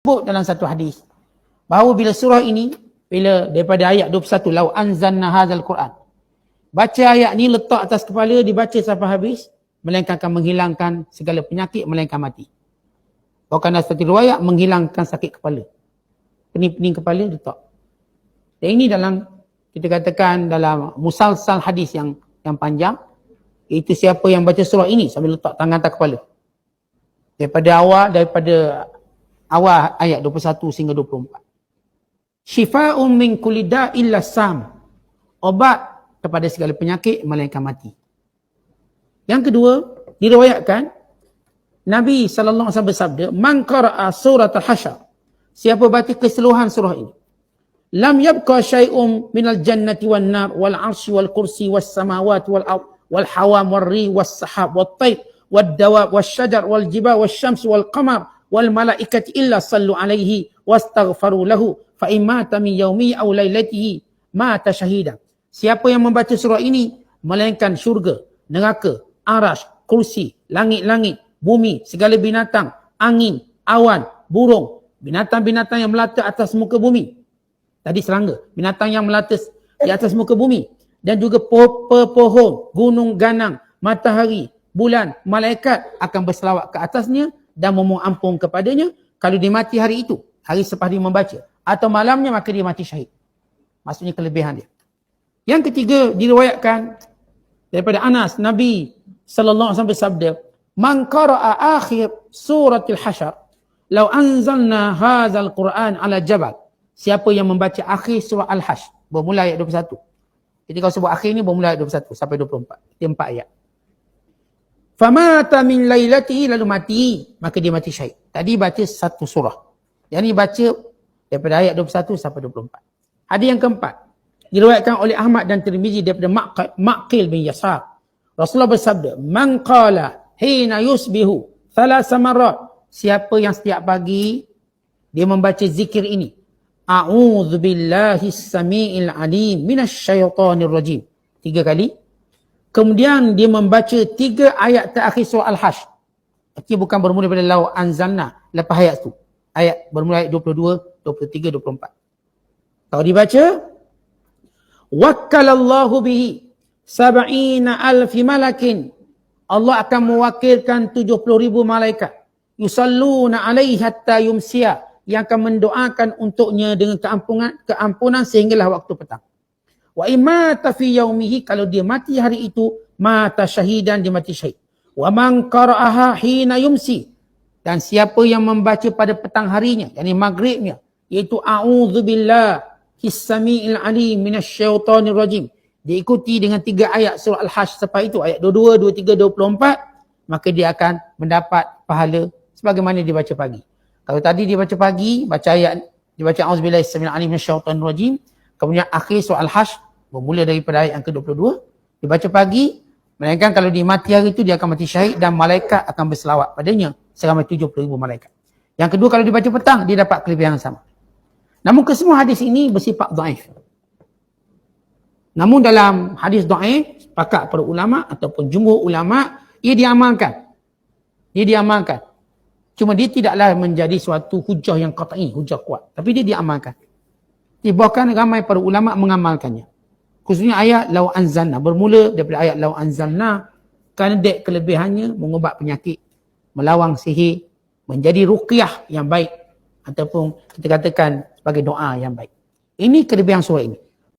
Sebut dalam satu hadis bahawa bila surah ini, bila daripada ayat 21, lau anzalna hadzal Quran, baca ayat ni letak atas kepala, dibaca sampai habis, melainkan akan menghilangkan segala penyakit, melainkan mati. Bahkan ada satu riwayat menghilangkan sakit kepala, pening-pening kepala letak. Dan ini dalam, kita katakan dalam musalsal hadis yang panjang, iaitu siapa yang baca surah ini sambil letak tangan atas kepala, daripada awal ayat 21 sehingga 24. Syifa'un min kulli da'in illa sam. Obat kepada segala penyakit melainkan mati. Yang kedua, diriwayatkan Nabi sallallahu alaihi wasallam bersabda, "Man qara'a surat al-hasyr." Siapa baca keseluruhan surah ini, lam yabqa syai'un minal jannati wan nar wal 'arsy wal kursi was samawati wal ard wal hawam wal ri was sahab wat tayr wad dawab was syajar wal jibal was syams wal qamar wal malaikati illa sallu alaihi wastaghfaru lahu fa imata min yaumi aw lailatihi mata syahida. Siapa yang membaca surah ini, melainkan syurga, neraka, arasy, kursi, langit-langit, bumi, segala binatang, angin, awan, burung, binatang-binatang yang melata atas muka bumi. Tadi serangga, binatang yang melata di atas muka bumi, dan juga pohon, gunung ganang, matahari, bulan, malaikat akan berselawat ke atasnya dan memohon ampun kepadanya kalau dia mati hari itu, hari selepas dia membaca, atau malamnya, maka dia mati syahid. Maksudnya kelebihan dia. Yang ketiga, diriwayatkan daripada Anas, Nabi sallallahu alaihi wasallam bersabda, "Man qara'a akhir suratil hasyr, law anzalna hadzal Quran ala jabal." Siapa yang membaca akhir surah Al-Hasyr, bermula ayat 21. Jadi kalau sebut akhir ni bermula ayat 21 sampai 24. Dia 4 ayat. Famata min lailatihi, lalu mati, maka dia mati syahid. Tadi baca satu surah. Yang ni baca daripada ayat 21 sampai 24. Hadis yang keempat, diriwayatkan oleh Ahmad dan Tirmizi daripada Maqil bin Yasar. Rasulullah bersabda, "Man qala hina yusbihu thalatha marrat." Siapa yang setiap pagi dia membaca zikir ini, A'udzubillahi samiil alim minasyaitonir rajim, 3 kali. Kemudian dia membaca 3 ayat terakhir surah Al-Hasyr. Artinya bukan bermula daripada lau anzalna, lepas ayat tu. Ayat bermula ayat 22, 23, 24. Kalau dibaca, wakkalallahu bihi sab'ina alfi malakin. Allah akan mewakilkan 70,000 malaikat. Yusalluna alaihi hatta yumsiya, yang akan mendoakan untuknya dengan keampunan sehinggalah waktu petang. Wa imata fi yaumihi, kalau dia mati hari itu, mata syahidan, dia mati syahid. Wa man qara'aha hina yumsi, dan siapa yang membaca pada petang harinya, yakni maghribnya, iaitu a'udzubillahi samiil alim minasyaitonir rajim, diikuti dengan 3 ayat surah Al-Hasyr sampai itu, ayat 22, 23, 24, maka dia akan mendapat pahala sebagaimana dia baca pagi. Kalau tadi dia baca pagi, baca ayat, dia baca a'udzubillahi samiil alim minasyaitonir rajim, kemudian akhir surah Al-Hasyr bermula daripada ayat yang ke-22, dibaca pagi, melainkan kalau dia mati hari itu, dia akan mati syahid dan malaikat akan berselawat padanya seramai 70,000 malaikat. Yang kedua, kalau dibaca petang, dia dapat kelebihan yang sama. Namun kesemua hadis ini bersifat dhaif. Namun dalam hadis dhaif, sepakat para ulama ataupun jumhur ulama, ia diamalkan. Dia diamalkan. Cuma dia tidaklah menjadi suatu hujah yang qat'i, hujah kuat. Tapi dia diamalkan. Bahkan ramai para ulama mengamalkannya. Khususnya ayat lau anzalna, bermula daripada ayat lau anzalna, kerana dia kelebihannya mengubat penyakit, melawang sihir, menjadi ruqyah yang baik, ataupun kita katakan sebagai doa yang baik. Ini kelebihan surah ini.